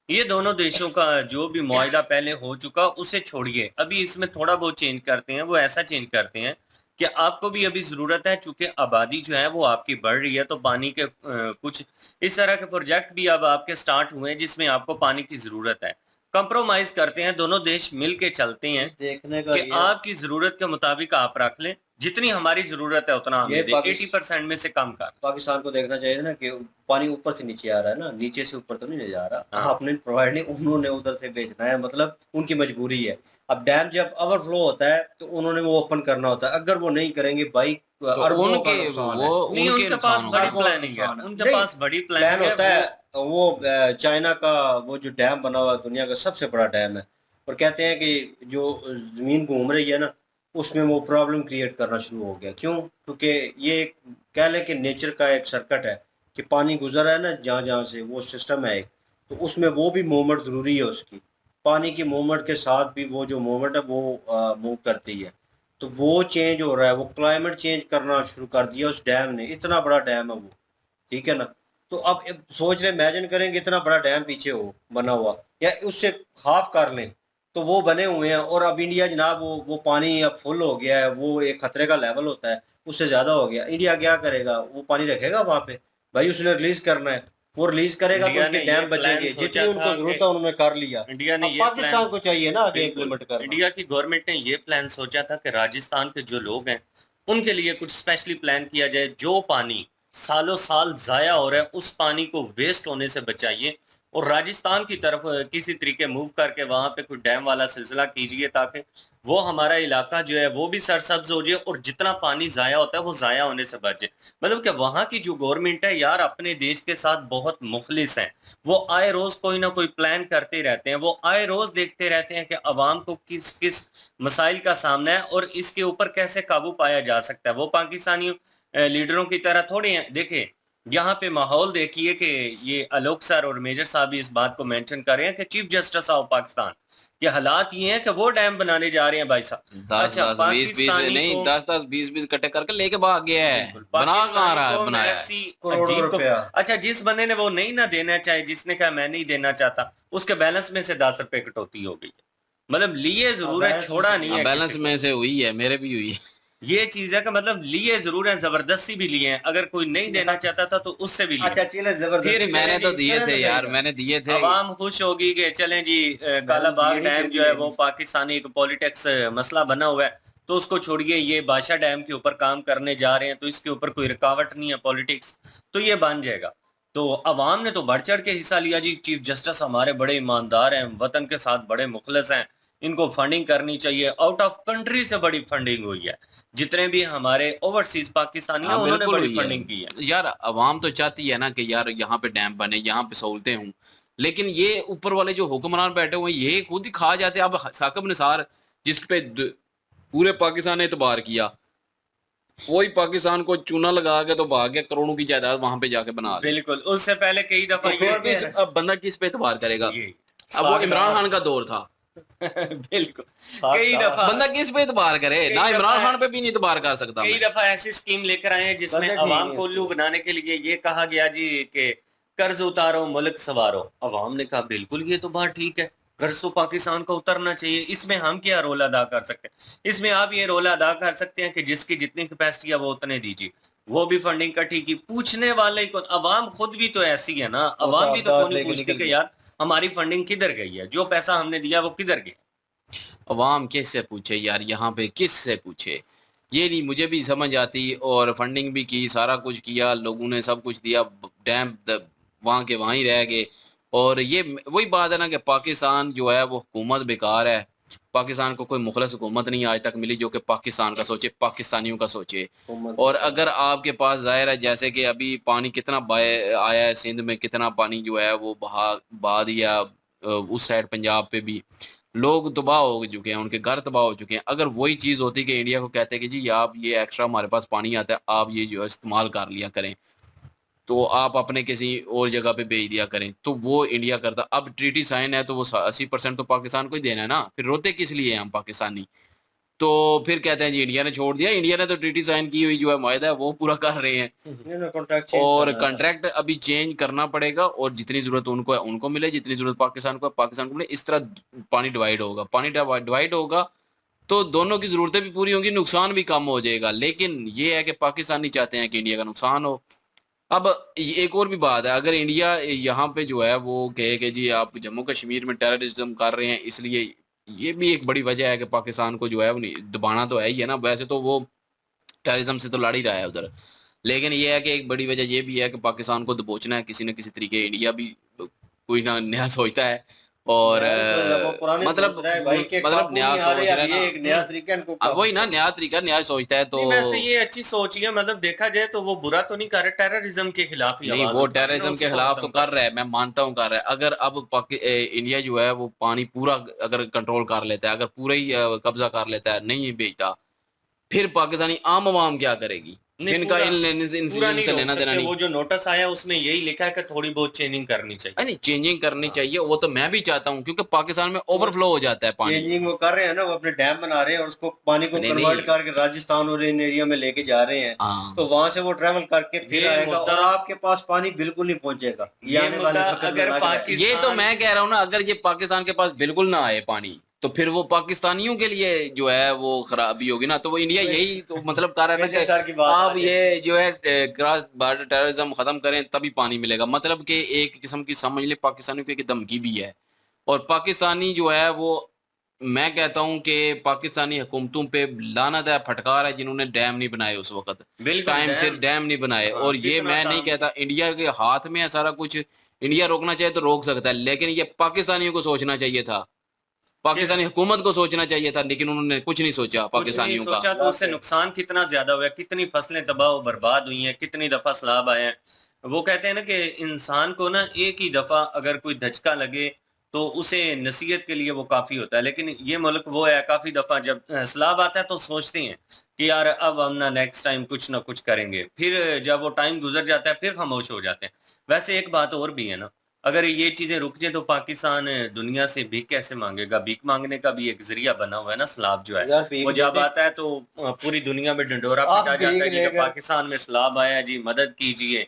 ये दोनों देशों का जो भी मुआहिदा पहले हो चुका उसे छोड़िए, अभी इसमें थोड़ा बहुत चेंज करते हैं। वो ऐसा चेंज करते हैं कि आपको भी अभी जरूरत है, चूंकि आबादी जो है वो आपकी बढ़ रही है, तो पानी के कुछ इस तरह के प्रोजेक्ट भी अब आपके स्टार्ट हुए हैं जिसमें आपको पानी की जरूरत है। कंप्रोमाइज करते हैं, दोनों देश मिल के चलते हैं देखने का कि ये आपकी जरूरत के मुताबिक आप रख लें, जितनी हमारी जरूरत है उतना ये हमें दे, पाकिस- 80% में से कम कर। पाकिस्तान को देखना चाहिए ना कि पानी ऊपर से नीचे आ रहा है ना, नीचे से ऊपर तो नहीं ले जा रहा। हाँ। आपने प्रोवाइड नहीं, उन्होंने उधर से भेजना है, मतलब उनकी मजबूरी है। अब डैम जब ओवरफ्लो होता है तो उन्होंने वो ओपन करना होता है, अगर वो नहीं करेंगे भाई तो अरबों का उनके नुकसान वो है। नहीं, उनके उनके नुकसान पास होगा। बड़ी अरबों का प्लानिंग है, नुकसान है। उनके नहीं, पास बड़ी प्लान प्लानिंग होता है। है वो चाइना का वो जो डैम बना हुआ है दुनिया का सबसे बड़ा डैम है, और कहते हैं कि जो जमीन घूम रही है ना उसमें वो प्रॉब्लम क्रिएट करना शुरू हो गया। क्यों? क्योंकि ये कह लें कि नेचर का एक सर्किट है कि पानी गुजर रहा है ना जहाँ जहाँ से, वो सिस्टम है एक, तो उसमें वो भी मूवमेंट ज़रूरी है उसकी। पानी की मूवमेंट के साथ भी वो जो मूवमेंट है वो मूव करती है, तो वो चेंज हो रहा है। वो क्लाइमेट चेंज करना शुरू कर दिया उस डैम ने, इतना बड़ा डैम है वो, ठीक है ना। तो अब सोच रहे, इमेजिन करेंगे इतना बड़ा डैम पीछे हो बना हुआ, या उससे हाफ कर लें तो वो बने हुए हैं, और अब इंडिया जनाब वो पानी अब फुल हो गया है, वो एक खतरे का लेवल होता है उससे ज्यादा हो गया। इंडिया क्या करेगा? वो पानी रखेगा वहां पे? भाई उसने रिलीज करना है, वो रिलीज करेगा तो इंडिया उनके ने ये डैम प्लान बचेंगे, सोचा जितनी उनको था जरूरत कि है उन्होंने कर लिया। इंडिया ने अब ये पाकिस्तान प्लान को चाहिए ना आगे बिल्कुल, इम्प्लीमेंट करना। इंडिया की गवर्नमेंट ने ये प्लान सोचा था कि राजस्थान के जो लोग हैं उनके लिए कुछ स्पेशली प्लान किया जाए। जो पानी सालों साल जाया हो रहा है उस पानी को वेस्ट होने से बचाइए, और राजस्थान की तरफ किसी तरीके मूव करके वहां पे कोई डैम वाला सिलसिला कीजिए, ताकि वो हमारा इलाका जो है वो भी सरसब्ज हो जाए और जितना पानी जाया होता है वो जाया होने से बचे। मतलब कि वहां की जो गवर्नमेंट है यार अपने देश के साथ बहुत मुखलिस है। वो आए रोज कोई ना कोई प्लान करते रहते हैं, वो आए रोज देखते रहते हैं कि अवाम को किस किस मसाइल का सामना है और इसके ऊपर कैसे काबू पाया जा सकता है। वो पाकिस्तानी लीडरों की तरह थोड़े हैं। देखिए यहाँ पे माहौल देखिए कि ये आलोक सर और मेजर साहब भी इस बात को मेंशन कर रहे हैं कि चीफ जस्टिस ऑफ पाकिस्तान के हालात ये हैं कि वो डैम बनाने जा रहे हैं भाई साहब। 10-10 20-20 नहीं, 10-10 20-20 इकट्ठे करके लेके भाग गया है, बिल्कुल, बना कहाँ रहा है, पाकिस्तानी बनाया है। ऐसी करोड़ों अजीब रुपया। अच्छा, जिस बंदे ने वो नहीं ना देना चाहे, जिसने कहा मैं नहीं देना चाहता, उसके बैलेंस में से 10 रुपए कटौती हो गई है। मतलब लिए जरूर है, बैलेंस छोड़ा में नहीं से- है बैलेंस किसी को। में से हुई है, मेरे भी हुई है। ये चीज है कि मतलब लिए जरूर है, जबरदस्ती भी लिए हैं। अगर कोई नहीं देना चाहता था तो उससे भी लिए। अच्छा चले जबरदस्ती फिर मैंने तो चलेगी, दिए चले थे तो यार, जाएगा। मैंने दिए थे। आवाम खुश होगी कि चलें जी कालाबाग यही डैम कहती जो है है। वो पाकिस्तानी एक पॉलिटिक्स मसला बना हुआ है, तो उसको छोड़िए, ये बादशाह डैम के ऊपर काम करने जा रहे हैं, तो इसके ऊपर कोई रुकावट नहीं है पॉलिटिक्स, तो ये बन जाएगा। तो अवाम ने तो बढ़ चढ़ के हिस्सा लिया जी। चीफ जस्टिस हमारे बड़े ईमानदार हैं, वतन के साथ बड़े मुखलिस हैं, इनको फंडिंग करनी चाहिए। आउट ऑफ कंट्री से बड़ी फंडिंग हुई है, जितने भी हमारे ओवरसीज पाकिस्तानी हैं हाँ, उन्होंने बिल्कुल बड़ी हुई है। फंडिंग की है। यार अवाम तो चाहती है ना कि यार यहाँ पे डैम बने, यहाँ पे सहूलतें हों, लेकिन ये ऊपर वाले जो हुक्मरान बैठे हुए हैं ये खुद ही खा जाते हैं। अब साकिब निसार जिस पे पूरे पाकिस्तान ने एतबार किया, वही पाकिस्तान को चूना लगा के तो भाग गया, करोड़ों की जायदाद वहां पे जाके बना दी। बिल्कुल, उससे पहले कई दफा तो फिर भी अब बंदा किस पे एतबार करेगा? ये अब वो इमरान खान का दौर था, बिल्कुल कई दफा बंदा किस पे इतबार करे, कई ना इमरान दफा खान पे भी नहीं इतबार कर सकता कई मैं। दफा ऐसी स्कीम लेकर आए हैं जिसमें बजट ही अवाम नहीं को है उल्लू उसको। बनाने के लिए ये कहा गया जी कि कर्ज उतारो मुल्क सवारो। अवाम ने कहा बिल्कुल ये तो बात ठीक है, कर्ज तो पाकिस्तान को उतरना चाहिए, इसमें हम क्या रोल अदा कर सकते हैं? इसमें आप ये रोल अदा कर सकते हैं कि जिसकी जितनी कैपेसिटी है वो उतने दीजिए, वो भी फंडिंग इकट्ठी की। पूछने वाले को अवाम खुद भी तो ऐसी है ना, वो अवाम भी तो सावधान क्यों नहीं लेके पूछती निकल कि गए। यार हमारी फंडिंग किधर गई है, जो पैसा हमने दिया वो किधर गया? अवाम किससे पूछे यार, यहाँ पे किससे पूछे, ये नहीं मुझे भी समझ आती। और फंडिंग भी की, सारा कुछ किया, लोगों ने सब कुछ दिया, डैम वहाँ के वहीं रह गए। और ये वही बात है ना कि पाकिस्तान जो है वो हुकूमत बेकार है। पाकिस्तान को कोई मुखलस हुकूमत नहीं आज तक मिली जो कि पाकिस्तान का सोचे, पाकिस्तानियों का सोचे। और अगर आपके पास ज़ाहिर है जैसे कि अभी पानी कितना आया है सिंध में, कितना पानी जो है वो बहा दिया उस साइड पंजाब पे भी, लोग तबाह हो चुके हैं, उनके घर तबाह हो चुके हैं। अगर वही चीज़ होती कि इंडिया को कहते कि जी आप ये एक्स्ट्रा हमारे पास पानी आता है, आप ये जो है इस्तेमाल कर लिया करें, तो आप अपने किसी और जगह पे भेज दिया करें, तो वो इंडिया करता। अब ट्रीटी साइन है तो वो 80% तो पाकिस्तान को ही देना है ना, फिर रोते किस लिए हैं हम पाकिस्तानी? तो फिर कहते हैं जी इंडिया ने छोड़ दिया, इंडिया ने तो ट्रीटी साइन की हुई जो है मुआहदा है वो पूरा कर रहे हैं। कॉन्ट्रैक्ट और कॉन्ट्रैक्ट अभी चेंज करना पड़ेगा, और जितनी जरूरत उनको है उनको मिले, जितनी जरूरत पाकिस्तान को है पाकिस्तान को मिले। इस तरह पानी डिवाइड होगा, पानी डिवाइड होगा तो दोनों की जरूरतें भी पूरी होंगी, नुकसान भी कम हो जाएगा। लेकिन ये है कि पाकिस्तानी चाहते हैं कि इंडिया का नुकसान हो। अब एक और भी बात है, अगर इंडिया यहाँ पे जो है वो कहे कि जी आप जम्मू कश्मीर में टेररिज्म कर रहे हैं, इसलिए ये भी एक बड़ी वजह है कि पाकिस्तान को जो है वो दबाना तो है ही है ना। वैसे तो वो टेररिज्म से तो लड़ ही रहा है उधर, लेकिन ये है कि एक बड़ी वजह ये भी है कि पाकिस्तान को दबोचना है किसी न किसी तरीके। इंडिया भी कोई ना नया सोचता है, और मतलब नया सोच रहा है ये एक नया ना। तरीका इनको अब वही ना, नया तरीका नया सोचता है तो नहीं, वैसे ये अच्छी सोच ही है, मतलब देखा जाए तो वो बुरा तो नहीं कर रहे, टेररिज्म के खिलाफ ही नहीं, आवाज वो उठा रहे हैं, टेररिज्म के उसको खिलाफ खत्म तो कर रहा है, मैं मानता हूँ कर रहा है। अगर अब इंडिया जो है वो पानी पूरा अगर कंट्रोल कर लेता है, अगर पूरा ही कब्जा कर लेता है, नहीं बेचता, फिर पाकिस्तानी आम आवाम क्या करेगी नहीं, जिनका पूरा- इन पूरा इंस्टीट्यूशन नहीं से रोक लेना देना सकते। नहीं। वो जो नोटिस आया उसमें यही लिखा है कि थोड़ी बहुत चेंजिंग करनी चाहिए। नहीं, चेंजिंग करनी चाहिए, वो तो मैं भी चाहता हूँ, क्योंकि पाकिस्तान में ओवरफ्लो हो जाता है पानी। चेंजिंग वो कर रहे हैं ना, वो अपने डैम बना रहे हैं और उसको पानी को नहीं, कन्वर्ट नहीं। करके राजस्थान और इन एरिया में लेके जा रहे हैं। हाँ, तो वहां से वो ट्रेवल करके फिर ये आएगा मुद्दा- और आपके पास पानी बिल्कुल नहीं पहुंचेगा। ये आने वाले मुद्दा वक्त में अगर लग रहा है। पाकिस्तान- ये तो मैं कह रहा हूँ ना, अगर ये पाकिस्तान के पास बिल्कुल ना आए पानी, तो फिर वो पाकिस्तानियों के लिए जो है वो खराबी होगी ना। तो वो इंडिया यही तो मतलब कर रहा है ना मेजर सर की कि बात आ आप गई। ये जो है क्रॉस बॉर्डर टेररिज्म खत्म करें तभी पानी मिलेगा, मतलब कि एक किस्म की समझ ले पाकिस्तानियों की एक धमकी भी है। और पाकिस्तानी जो है वो, मैं कहता हूँ कि पाकिस्तानी हुकूमतों पे लानत है, फटकार है, जिन्होंने डैम नहीं बनाए उस वक्त, बिल्कुल टाइम से डैम नहीं बनाए। हाँ, और ये कितना मैं नहीं काम- कहता, इंडिया के हाथ में है सारा कुछ, इंडिया रोकना चाहे तो रोक सकता है, लेकिन ये पाकिस्तानियों को सोचना चाहिए था, पाकिस्तानी हुकूमत को सोचना चाहिए था, लेकिन उन्होंने कुछ नहीं सोचा कुछ नहीं पाकिस्तानियों का। सोचा तो उससे नुकसान कितना ज्यादा हुआ है, कितनी फसलें तबाह और बर्बाद हुई हैं, कितनी दफा सैलाब आए हैं। वो कहते हैं ना कि इंसान को ना एक ही दफा अगर कोई धचका लगे तो उसे नसीहत के लिए वो काफी होता है, लेकिन ये मुल्क वो है काफी दफा जब सैलाब आता है तो सोचते हैं कि यार अब हम ना नेक्स्ट टाइम कुछ ना कुछ करेंगे, फिर जब वो टाइम गुजर जाता है फिर खामोश हो जाते हैं। वैसे एक बात और भी है ना, अगर ये चीजें रुक जाए तो पाकिस्तान दुनिया से भीख कैसे मांगेगा? भीख मांगने का भी एक जरिया बना हुआ है ना सैलाब जो है। यार भीख वो जब देते- आता है तो पूरी दुनिया में ढिंढोरा आप पिटा जाता है भीख जी कि लेकर- पाकिस्तान में सैलाब आया है जी, मदद कीजिए।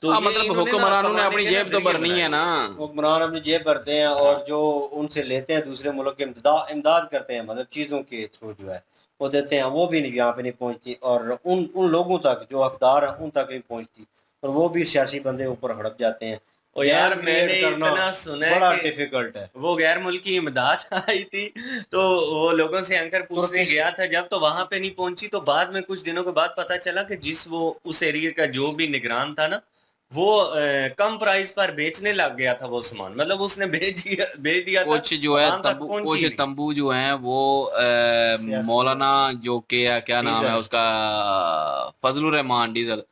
तो हाँ, ये मतलब इन्होंने ना हुक्मरानों ने कमाने अपनी के ना जेब तो जरिए भरनी बनाए है ना। हुक्मरान अपनी जेब भरते हैं और जो उनसे लेते हैं दूसरे मुल्क के इमदाद करते हैं, मतलब चीजों के थ्रू जो है वो देते हैं, वो भी नहीं यहाँ पे नहीं पहुंचती, और उन लोगों तक जो हकदार हैं उन तक नहीं पहुंचती, और वो भी सियासी बंदे ऊपर हड़प जाते हैं। और यार डैम मैंने क्रिएट करना इतना सुना बड़ा है कि डिफिकल्ट है। वो गैर मुल्की इमदाद आई थी तो वो लोगों से एंकर पूछने तुर्किश- गया था जब, तो वहां पे नहीं पहुंची। तो बाद में कुछ दिनों के बाद पता चला कि जिस वो उस एरिया का जो भी निगरान था ना, वो कम प्राइस पर बेचने लग गया था वो सामान, मतलब उसने भेज दिया था, कुछ जो है आवाम तक तंबू, पहुंची कुछ नहीं। तंबू जो हैं वो सियासी- मौलाना जो के क्या नाम है डीजल। उसका, फजलुर रहमान डीजल,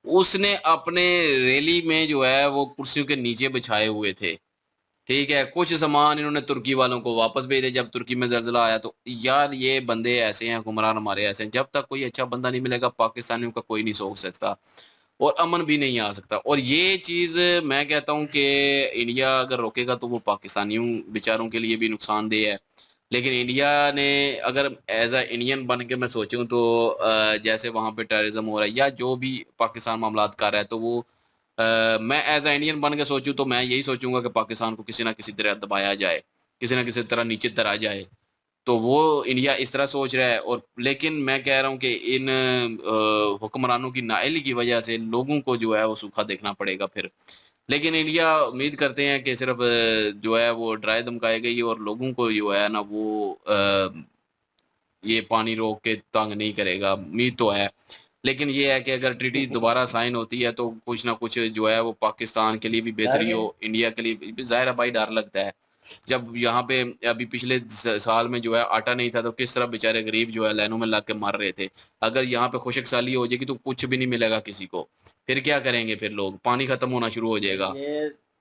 उसने अपने रैली में जो है वो कुर्सियों के नीचे बिछाए हुए थे। ठीक है, कुछ सामान इन्होंने तुर्की वालों को वापस भेज दिया जब तुर्की में जलजला आया। तो यार ये बंदे ऐसे हैं, हुक्मरान हमारे ऐसे हैं, जब तक कोई अच्छा बंदा नहीं मिलेगा पाकिस्तानियों का कोई नहीं सोच सकता। और अमन भी नहीं आ सकता। और ये चीज़ मैं कहता हूँ कि इंडिया अगर रोकेगा तो वो पाकिस्तानियों बेचारों के लिए भी नुकसानदेह है। लेकिन इंडिया ने अगर एज़ अ इंडियन बन के मैं सोचूँ तो जैसे वहाँ पे टेररिज्म हो रहा है या जो भी पाकिस्तान मामलात कर रहा है, तो वो मैं एज़ अ इंडियन बन के सोचूँ तो मैं यही सोचूँगा कि पाकिस्तान को किसी न किसी तरह दबाया जाए, किसी न किसी तरह नीचे दरा जाए। तो वो इंडिया इस तरह सोच रहा है। और लेकिन मैं कह रहा हूँ कि इन हुक्मरानों की नाअहली की वजह से लोगों को जो है वो सूखा देखना पड़ेगा फिर। लेकिन इंडिया उम्मीद करते हैं कि सिर्फ़ जो है वो डराए धमकाएगा और लोगों को जो है ना वो ये पानी रोक के तंग नहीं करेगा, उम्मीद तो है। लेकिन ये है कि अगर ट्रीटी दोबारा साइन होती है तो कुछ ना कुछ जो है वो पाकिस्तान के लिए भी बेहतरी हो, इंडिया के लिए भी। ज़ाहिर है भाई, डर लगता है। जब यहाँ पे अभी पिछले साल में जो है आटा नहीं था तो किस तरह बेचारे गरीब जो है लाइनों में लग के मर रहे थे। अगर यहाँ पे खुशक साली हो जाएगी तो कुछ भी नहीं मिलेगा किसी को। फिर क्या करेंगे फिर लोग? पानी खत्म होना शुरू हो जाएगा।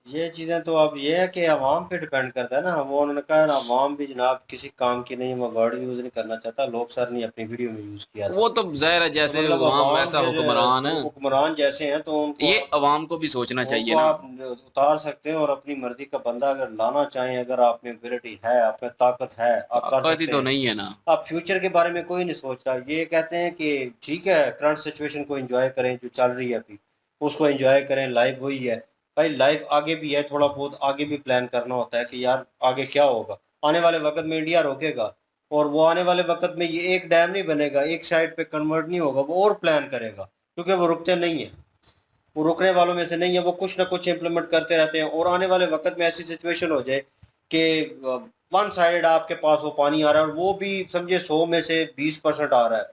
ये चीजें तो अब ये है कि अवाम पे डिपेंड करता है ना। वो उन्होंने कहा ना, अवाम भी जनाब किसी काम की नहीं, मैं वर्ड यूज नहीं करना चाहता, लोग सर ने अपनी वीडियो में यूज किया था। वो तो ज़ाहिर है, तो जैसे मतलब वहाँ अवाम वैसा फिर हुक्मरान वो है। हुक्मरान जैसे हैं तो उनको ये आप अवाम को भी सोचना चाहिए उनको ना। आप उतार सकते हैं, और अपनी मर्जी का बंदा अगर लाना चाहें, अगर आप में एबिलिटी है, आप में ताकत है, आप कर ताकत ही सकते तो हैं। नहीं है ना। आप फ्यूचर के बारे में कोई नहीं सोच रहा। ये कहते हैं कि ठीक है, करंट सिचुएशन को एंजॉय करें जो चल रही है अभी, उसको एंजॉय करें। लाइफ वही है भाई, लाइफ आगे भी है, थोड़ा बहुत आगे भी प्लान करना होता है कि यार आगे क्या होगा। आने वाले वक्त में इंडिया रोकेगा, और वो आने वाले वक्त में ये एक डैम नहीं बनेगा, एक साइड पे कन्वर्ट नहीं होगा, वो और प्लान करेगा, क्योंकि वो रुकते नहीं है, वो रुकने वालों में से नहीं है। वो कुछ ना कुछ इम्प्लीमेंट करते रहते हैं, और आने वाले वक्त में ऐसी सिचुएशन हो जाए कि वन साइड आपके पास वो पानी आ रहा है, और वो भी समझे 100 में से 20% आ रहा है,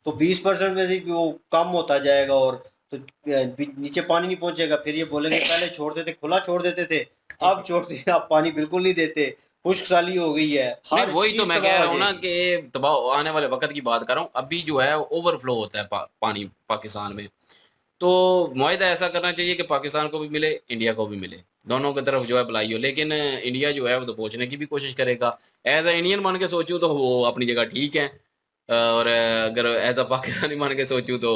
तो 20% में से भी वो कम होता जाएगा, और तो नीचे पानी नहीं पहुंचेगा। फिर ये बोलेंगे पहले छोड़ देते, खुला छोड़ देते थे, अब छोड़ते आप पानी बिल्कुल नहीं देते, खुश्क साली हो गई है, नहीं, हर वही तो चीज मैं तबाह कह हो रहा हूँ ना जाएगी। कि दबाव आने वाले वक़्त की बात कर रहा हूँ। अभी जो है ओवरफ्लो होता है पानी पाकिस्तान में। तो मुआहिदा ऐसा करना चाहिए कि पाकिस्तान को भी मिले, इंडिया को भी मिले। दोनों की तरफ जो है भलाई हो। लेकिन इंडिया जो है वो तो पहुँचने की भी कोशिश करेगा। एज़ अ इंडियन बन के सोचूँ तो वो अपनी जगह ठीक है। और अगर एज़ अ पाकिस्तानी बन के सोचूँ तो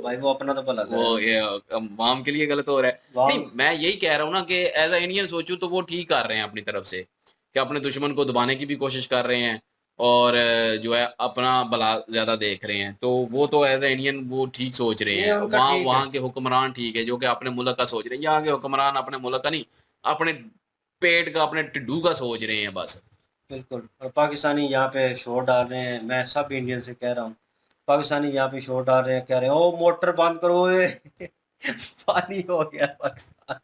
भाई वो अपना तो भला वो करेगा। ये अवाम के लिए गलत हो रहा है। नहीं, वाम मैं यही कह रहा हूँ ना कि एज़ अ इंडियन सोचूँ तो वो ठीक कर रहे हैं अपनी तरफ से, कि अपने दुश्मन को दबाने की भी कोशिश कर रहे हैं और जो है अपना भला ज़्यादा देख रहे हैं। तो वो तो एज़ अ इंडियन वो ठीक सोच रहे ये हैं। उनका वहाँ ठीक है। वहाँ के हुक्मरान ठीक है जो कि अपने मुल्क का सोच रहे हैं। यहाँ के हुक्मरान अपने मुल्क का नहीं, अपने पेट का, अपने टिड्डू का सोच रहे हैं बस। बिल्कुल, और पाकिस्तानी यहाँ पे शोर डाल रहे हैं, मैं सब इंडियन से कह रहा हूँ, पाकिस्तानी यहाँ पे शोर डाल रहे हैं, कह रहे हैं ओ मोटर बंद करो ओए पानी हो गया पाकिस्तान।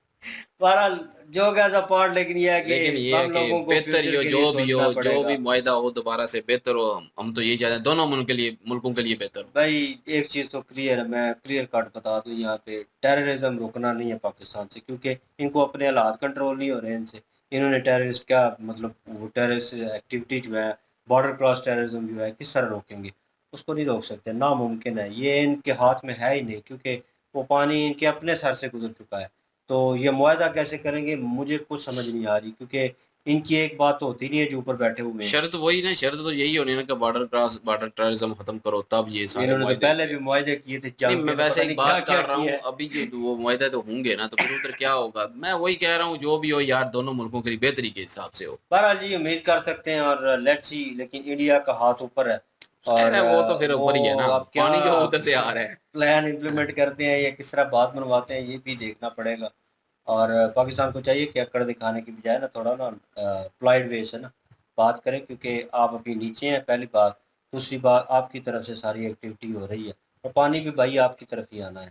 बहरहाल जो कैसा पार्ट, लेकिन ये है लेकिन कि ये है हम कि लोगों को बेहतर ही फ्यूचर हो, के लिए जो भी सोचना हो, जो पड़ेगा। भी मुआहिदा हो दोबारा से बेहतर हो। हम तो यही चाहते हैं दोनों मुल्कों के लिए बेहतर हो। भाई एक चीज़ तो क्लियर है, मैं क्लियर कट बता दूं, यहाँ पे टेररिज्म रुकना नहीं है पाकिस्तान से, क्योंकि इनको अपने हालात कंट्रोल नहीं हो रहे इनसे। इन्होंने टेररिस्ट क्या मतलब वो टेररिस्ट एक्टिविटी जो है, बॉर्डर क्रॉस टेररिज्म जो है, किस तरह रोकेंगे? उसको नहीं रोक सकते, नामुमकिन है, ये इनके हाथ में है ही नहीं, क्योंकि वो पानी इनके अपने सर से गुजर चुका है। तो ये मुआहदा कैसे करेंगे मुझे कुछ समझ नहीं आ रही, क्योंकि इनकी एक बात तो होती नहीं है जो ऊपर बैठे हुए हैं। शर्त वही ना, शर्त तो यही होनी है ना कि बॉर्डर टेररिज्म खत्म करो, तब ये सारे इन्होंने तो मुआहिदे पहले होंगे। भी मुआहदे किए थे, नहीं, जंग मैं के, तो वैसे पता एक नहीं क्या बात क्या कर रहा हूँ, किया है। अभी जो वो मुआहिदे तो होंगे ना, तो फिर उधर क्या होगा? मैं वही कह रहा हूँ, जो भी हो यार दोनों मुल्कों के लिए बेहतरी के हिसाब से हो। बहरहाल जी उम्मीद कर सकते हैं, और लेट्स सी, लेकिन इंडिया का हाथ ऊपर है, खैर और है, वो तो फिर ऊपर ही है ना, वो अब क्या पानी जो उधर से आ रहा है। प्लान इम्प्लीमेंट करते हैं या किस तरह बात मनवाते हैं, ये भी देखना पड़ेगा। और पाकिस्तान को चाहिए कि अकड़ दिखाने की बजाय ना थोड़ा ना पोलाइट वे से ना बात करें, क्योंकि आप अभी नीचे हैं, पहली बात। दूसरी बात, आपकी तरफ से सारी एक्टिविटी हो रही है, और पानी भी भाई आपकी तरफ ही आना है।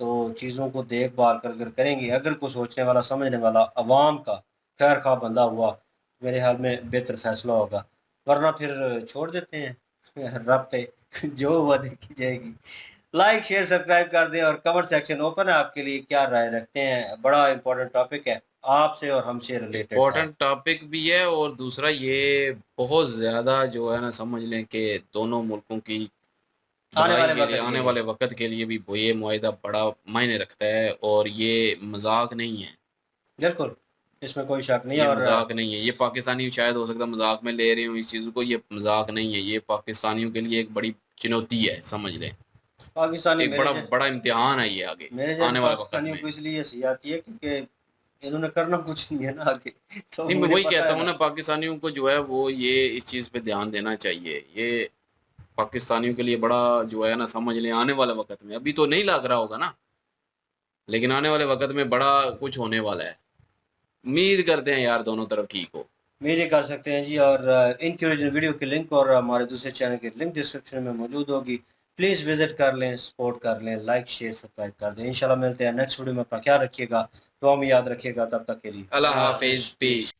तो चीज़ों को देखभाल कर अगर करेंगे, अगर कोई सोचने वाला समझने वाला अवाम का खैर खा बंदा हुआ, मेरे ख्याल में बेहतर फैसला होगा। वरना फिर छोड़ देते हैं रब पे जो हुआ देखी जाएगी। लाइक शेयर सब्सक्राइब कर दें, और कमेंट सेक्शन ओपन है आपके लिए, क्या राय रखते हैं? बड़ा इंपॉर्टेंट टॉपिक है, आपसे और हमसे रिलेटेड है। इम्पोर्टेंट टॉपिक भी है, और दूसरा ये बहुत ज़्यादा जो है ना, समझ लें कि दोनों मुल्कों की आने भलाई वाले के लिए, वक्त के आने लिए वाले वक़्त के लिए भी वो ये मुआहिदा बड़ा मायने रखता है, और ये मज़ाक नहीं है। बिल्कुल, इसमें कोई शक नहीं है। ये और मज़ाक नहीं है। ये पाकिस्तानी शायद हो सकता है मज़ाक में ले रहे हों इस चीज़ को, ये मज़ाक नहीं है। ये पाकिस्तानियों के लिए एक बड़ी चुनौती है, समझ लें। पाकिस्तानी एक बड़ा बड़ा इम्तिहान है ये आगे मेरे आने वाले वक्त पाकिस्तानियों में। को इसलिए हंसी आती है क्योंकि इन्होंने करना कुछ नहीं है ना आगे, तो नहीं, मैं मुझे वही पता कहता है हूँ ना, पाकिस्तानियों को जो है वो ये इस चीज़ पे ध्यान देना चाहिए। ये पाकिस्तानियों के लिए बड़ा जो है ना, समझ लें आने वाले वक्त में, अभी तो नहीं लग रहा होगा ना, लेकिन आने वाले वक्त में बड़ा कुछ होने वाला है। उम्मीद करते हैं यार दोनों तरफ ठीक हो। मेरे कर सकते हैं जी। और इनकी ओरिजिनल वीडियो की लिंक और हमारे दूसरे चैनल की लिंक डिस्क्रिप्शन में मौजूद होगी। प्लीज़ विजिट कर लें, सपोर्ट कर लें, लाइक शेयर सब्सक्राइब कर दें। इंशाल्लाह मिलते हैं नेक्स्ट वीडियो में। अपना ख्याल रखिएगा, दुआ में याद रखिएगा। तब तक के लिए अल्लाह हाफिज़, पीस।